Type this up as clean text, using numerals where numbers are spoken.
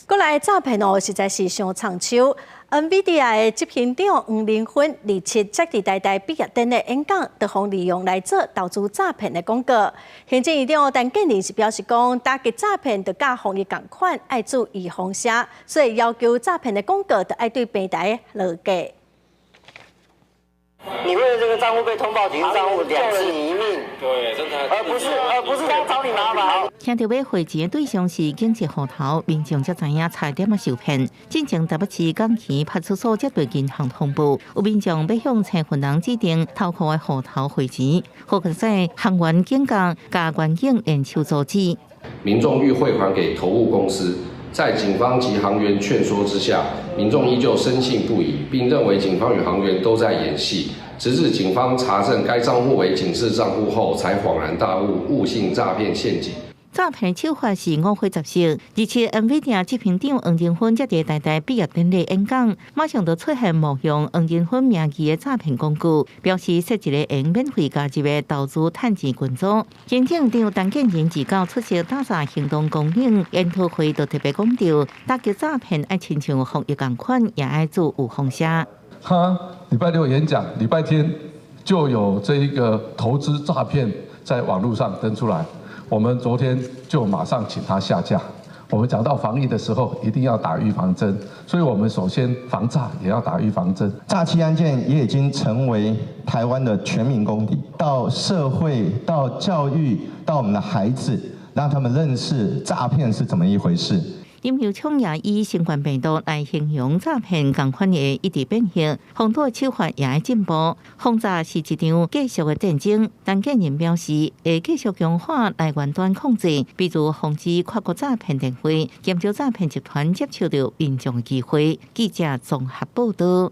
国内诈骗实在是上长手。NVIDIA 的执行长黄仁勋27接伫台大毕业典礼演讲，就方利用来做投资诈骗的广告。行政院长陈建仁是表示讲，打击诈骗就甲防疫共款，爱注意防诈，所以要求诈骗的广告就爱对平台落价。 你为了这个账户被通报几个账户救了你一命，对，真的，而不是他找你麻烦。听到要汇钱的对象是经济户头，民众才知影差点受骗。进前台北市港区派出所接到银行通报，有民众要向陈份人指定投库的户头汇钱，好可在行员警告加员警联手阻止。民众欲汇款给投物公司。 在警方及行员劝说之下，民众依旧深信不疑，并认为警方与行员都在演戏。直至警方查证该账户为警示账户后，才恍然大悟，误信诈骗陷阱。 诈骗手法是5月10日，NVIDIA 执行长黄仁勋接伫台大毕业典礼演讲，马上就出现冒用黄仁勋名义的诈骗广告，表示设一个用免费加入的投资趁钱群组。行政长陈建仁自告出席打诈行动公映研讨会，就特别强调，打击诈骗爱亲像防疫共款，也爱做有风险。他礼拜6演讲，礼拜天就有这一个投资诈骗在网络上登出来。 我们昨天就马上请他下架。我们讲到防疫的时候，一定要打预防针，所以我们首先防诈也要打预防针。诈欺案件也已经成为台湾的全民公敌，到社会、到教育、到我们的孩子，让他们认识诈骗是怎么一回事。 因有创也以新冠病毒来形容诈骗共款的一直变形，防盗手法也在进步。防诈是一场继续的战争。陈建仁表示，会继续强化来源端控制，比如防止跨国诈骗电话，减少诈骗集团接触到民众的机会。记者综合报道。